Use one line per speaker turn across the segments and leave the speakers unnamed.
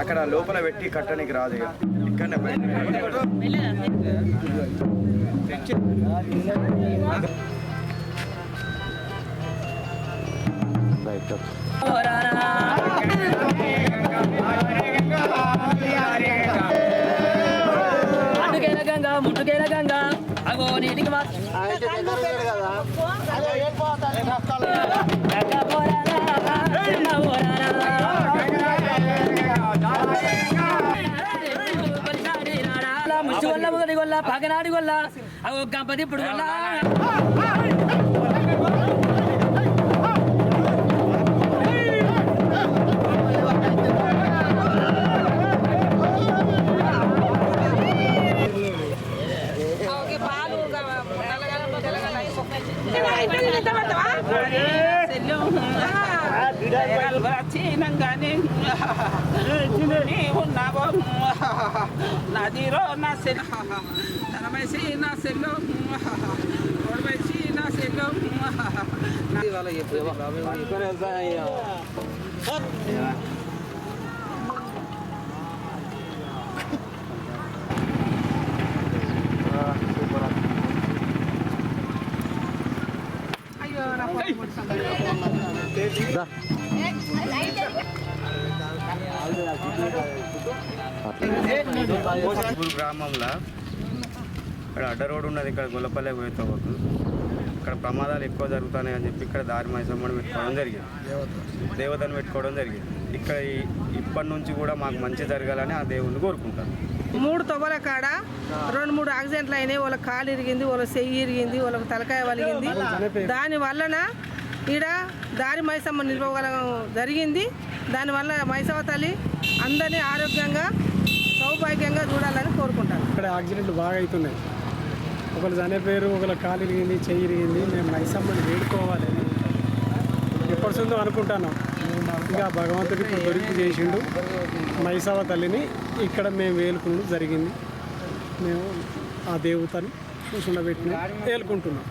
అక్కడ లోపల పెట్టి కట్టడానికి రాదు ఇక్కడనే
గంగా ముట్టుకేల గంగా అగో నీటికి ముచ్చి గొల్ల మొదటి గొల్ల పగనాడి గొల్ల అగో గంపతి ఇప్పుడు గొల్ల
నాదిరో నా సెల్ తనమేసి నా సెల్ కొడమేసి నా సెల్
గ్రామంలో ఇక్కడ అడ్డ రోడ్డు ఉన్నది. ఇక్కడ గొల్లపల్లె పోయేతో ఇక్కడ ప్రమాదాలు ఎక్కువ జరుగుతున్నాయి అని చెప్పి ఇక్కడ దారి మైసమ్మని పెట్టుకోవడం జరిగింది, దేవతను పెట్టుకోవడం జరిగింది. ఇక్కడ ఇప్పటి నుంచి కూడా మాకు మంచి జరగాలని ఆ దేవుణ్ణి కోరుకుంటాను.
3 తొవ్వల కాడ 2-3 యాక్సిడెంట్లు అయినాయి. వాళ్ళకి కాలు ఇరిగింది, వాళ్ళకి చెయ్యి ఇరిగింది, వాళ్ళకి తలకాయ వలిగింది. దాని వలన ఈడ దారి మైసమ్మ నిలవగలం జరిగింది. దానివల్ల మైసమ్మ తల్లి అందరినీ ఆరోగ్యంగా సౌభాగ్యంగా చూడాలని కోరుకుంటాను.
ఇక్కడ యాక్సిడెంట్లు బాగా అవుతున్నాయి. ఒకరు చనిపోయారు, ఒకరు కాలు ఇరిగింది, చెయ్యి ఇరిగింది. మేము మైసమ్మని వేడుకోవాలి ఎప్పటి నుంచో అనుకుంటున్నాం. ఇంకా భగవంతుడికి ఇప్పుడు దొరికి చేసిండు మైసమ్మ తల్లిని. ఇక్కడ మేము వేలుకుని జరిగింది. మేము ఆ దేవతని కూర్చుండబెట్టిన వేలుకుంటున్నాం.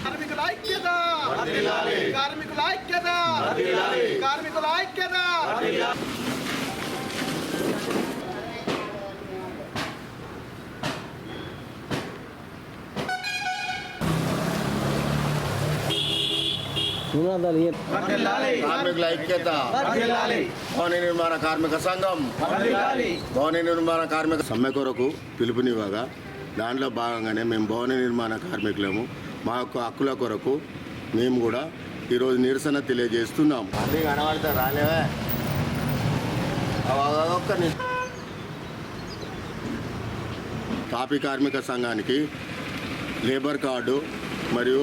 కార్మికుల ఐక్యత, కార్మికుల ఐక్యత, కార్మికుల ఐక్యత.
కార్మికుల ఐక్యత, భవన నిర్మాణ కార్మిక సంఘం, భవన నిర్మాణ కార్మిక సమ్మె కొరకు పిలుపునివ్వగా దాంట్లో భాగంగానే మేము భవన నిర్మాణ కార్మికులము మా యొక్క హక్కుల కొరకు మేము కూడా ఈరోజు నిరసన తెలియజేస్తున్నాం. అన్నీ కనబడితే రాలేవే ఒక్క తాపీ కార్మిక సంఘానికి లేబర్ కార్డు మరియు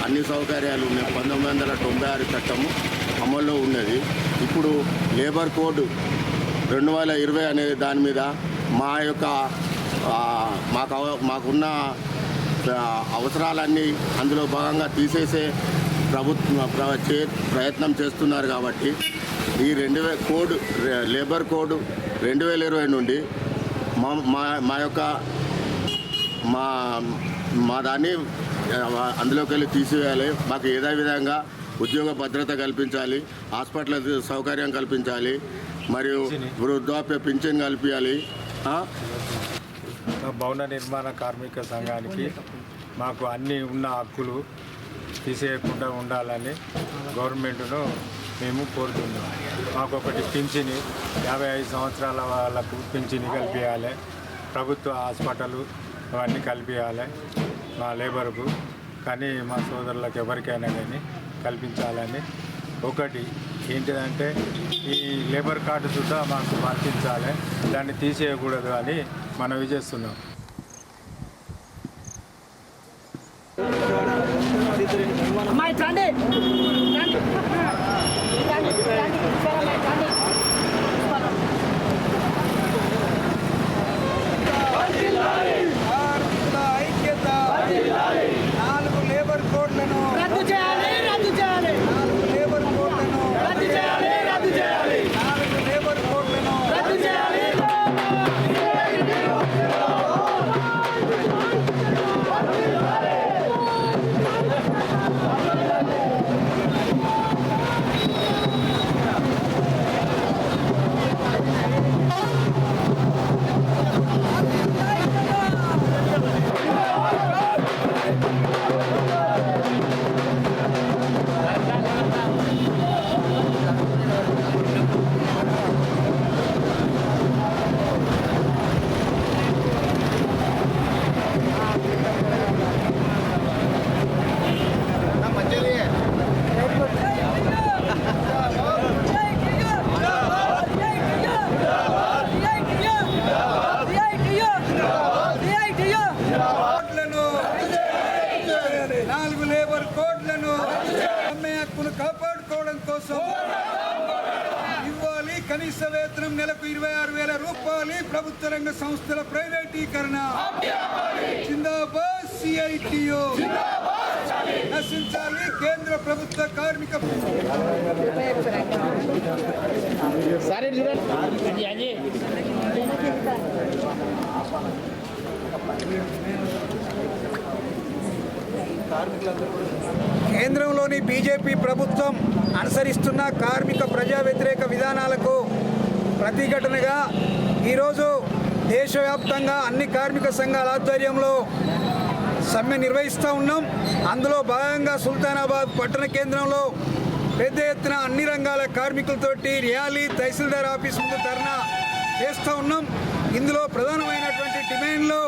అన్ని సౌకర్యాలు ఉన్నాయి. 1996 చట్టము అమల్లో ఉన్నది. ఇప్పుడు లేబర్ కోడ్ 2020 అనే దాని మీద మా యొక్క మాకున్న అవసరాలన్నీ అందులో భాగంగా తీసేసే ప్రయత్నం చేస్తున్నారు. కాబట్టి ఈ కోడ్ లేబర్ కోడ్ 2020 నుండి మా యొక్క మా దాన్ని అందులోకి వెళ్ళి తీసివేయాలి. మాకు ఏదో విధంగా ఉద్యోగ భద్రత కల్పించాలి, హాస్పిటల్ సౌకర్యం కల్పించాలి, మరియు వృద్ధాప్య పింఛన్ కల్పించాలి.
భవన నిర్మాణ కార్మిక సంఘానికి మాకు అన్ని ఉన్న హక్కులు తీసేయకుండా ఉండాలని గవర్నమెంట్ను మేము కోరుతున్నాం. మాకు ఒకటి పింఛని 55 సంవత్సరాల వాళ్ళకు పింఛని కల్పించాలి, ప్రభుత్వ హాస్పిటల్ అవన్నీ కల్పించాలి మా లేబర్కు. కానీ మా సోదరులకు ఎవరికైనా కానీ కల్పించాలని. ఒకటి ఏంటిదంటే ఈ లేబర్ కార్డు సుద్ధా మాకు వర్తించాలి, దాన్ని తీసేయకూడదు అని మనవి చేస్తున్నాం.
ఐక్యత, 4 లేబర్ కోడ్లను రద్దు చేయాలి, రద్దు చేయాలి. 4 లేబర్ కోడ్లను రద్దు చేయాలి, రద్దు చేయాలి. 4 లేబర్ కోడ్లను రద్దు చేయాలి. 4 లేబర్ కోడ్లను సమ్మె హక్కును కాపాడుకోవడం కోసం ఇవ్వాలి. కనీస వేతనం నెలకు 26,000 రూపాయలు. ప్రభుత్వ రంగ సంస్థల ప్రైవేటీకరణ జిందాబాద్. సిఐటియు నశించాలి. కేంద్ర ప్రభుత్వ కార్మిక కేంద్రంలోని బీజేపీ ప్రభుత్వం అనుసరిస్తున్న కార్మిక ప్రజా వ్యతిరేక విధానాలకు ప్రతిఘటనగా ఈరోజు దేశవ్యాప్తంగా అన్ని కార్మిక సంఘాల ఆధ్వర్యంలో సమ్మె నిర్వహిస్తూ ఉన్నాం. అందులో భాగంగా సుల్తానాబాద్ పట్టణ కేంద్రంలో పెద్ద ఎత్తున అన్ని రంగాల కార్మికులతోటి ర్యాలీ, తహసీల్దార్ ఆఫీస్ ముందు ధర్నా చేస్తూ ఉన్నాం. ఇందులో ప్రధానమైనటువంటి డిమాండ్లు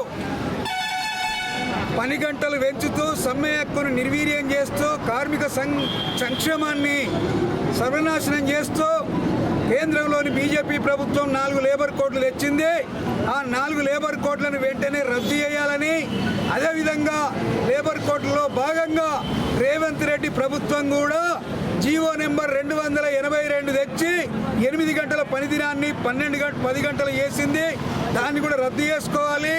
పని గంటలు పెంచుతూ సమ్మె హక్కును నిర్వీర్యం చేస్తూ కార్మిక సంక్షేమాన్ని సర్వనాశనం చేస్తూ కేంద్రంలోని బీజేపీ ప్రభుత్వం 4 లేబర్ కోడ్లు తెచ్చింది. ఆ 4 లేబర్ కోడ్లను వెంటనే రద్దు చేయాలని, అదేవిధంగా లేబర్ కోడ్లలో భాగంగా రేవంత్ రెడ్డి ప్రభుత్వం కూడా జీవో నెంబర్ 282 తెచ్చి 8 గంటల పని దినాన్ని 10 గంటలు చేసింది. దాన్ని కూడా రద్దు చేసుకోవాలి.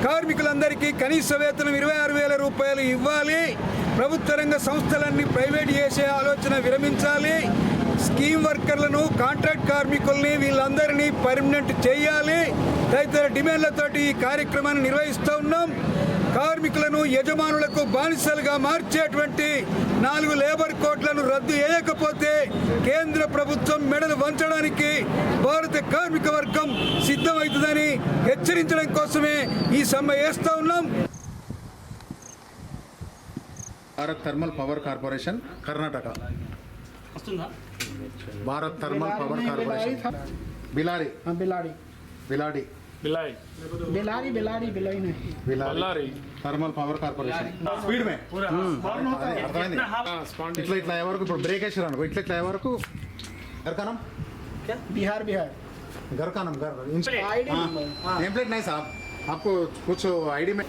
కార్మికులందరికీ కనీస వేతనం 26,000 రూపాయలు ఇవ్వాలి. ప్రభుత్వ రంగ సంస్థలన్నీ ప్రైవేట్ చేసే ఆలోచన విరమించాలి. స్కీమ్ వర్కర్లను, కాంట్రాక్ట్ కార్మికుల్ని వీళ్ళందరినీ పర్మనెంట్ చేయాలి. తదితర డిమాండ్లతోటి ఈ కార్యక్రమాన్ని నిర్వహిస్తూ ఉన్నాం. కార్మికులను యజమానులకు బానిసలుగా మార్చేటువంటి 4 లేబర్ కోడ్లను రద్దు చేయకపోతే కేంద్ర ప్రభుత్వం మెడలు వంచడానికి భారత కార్మిక వర్గం సిద్ధమవుతుందని హెచ్చరించడం కోసమే ఈ సమ్మె చేస్తూ ఉన్నాం.
Bharat thermal power corporation Karnataka. Bharat thermal power corporation Ballari
Ballari
Ballari
बिलाई बिलारी बिलारी बिलाई नहीं
Ballari thermal power corporation speed మే అర్థమైంది. ఇట్లా ఎవరకు ఇప్పుడు బ్రేక్ వేసారు అనుకో, ఇట్లా ఎవరకు గర్కానం
बिहार बिहार
गरकानम घर नेम प्लेट नहीं साहब, आपको कुछ आईडी में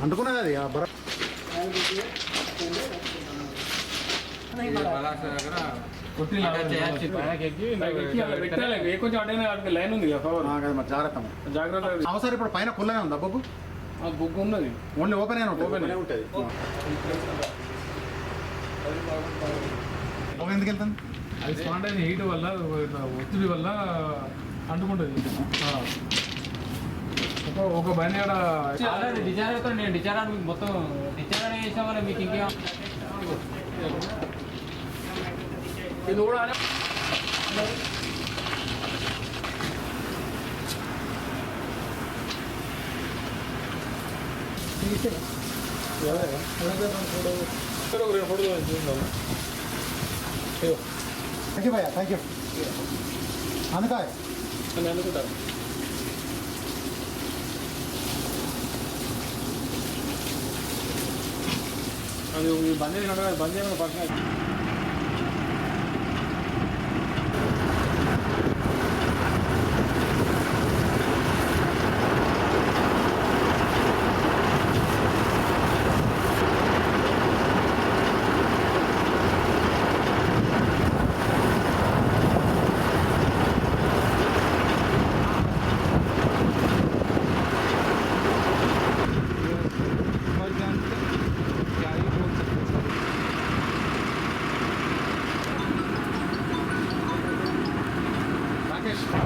अंटुकुన్నది అది బర
లైన్ ఉంది
జాగ్రత్త. అవసరం ఇప్పుడు పైన కుల్లనే ఉందా బొగ్గు?
బొగ్గు ఉన్నది,
ఓన్లీ ఓపెన్ అయినా ఉంటుంది. ఎందుకు వెళ్తుంది?
అది స్పాట్ అయిన హీట్ వల్ల, ఒత్తిడి వల్ల అంటుకుంటుంది. ఒక బండి
డిజైన్ అవుతాను నేను డిజైన్ మొత్తం డిజైన్ చేసాం వల్ల మీకు ఇంకేం ఇది కూడా
థ్యాంక్ యూ భయ్యా, థ్యాంక్ యూ. అందుకే
అని అనుకుంటారు. అది బంద్ చేయకుండా బంద్ చేయకుండా పర్సనల్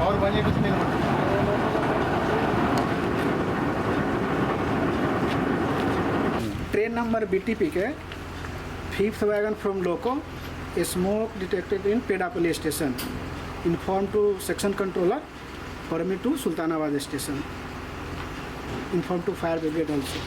और बने कुछ नहीं.
ट्रेन नंबर BTP के 5th wagon from Loco, a smoke detected in Pedapalli station. Informed to section controller, permit to Sultanabad station. Informed to fire brigade also.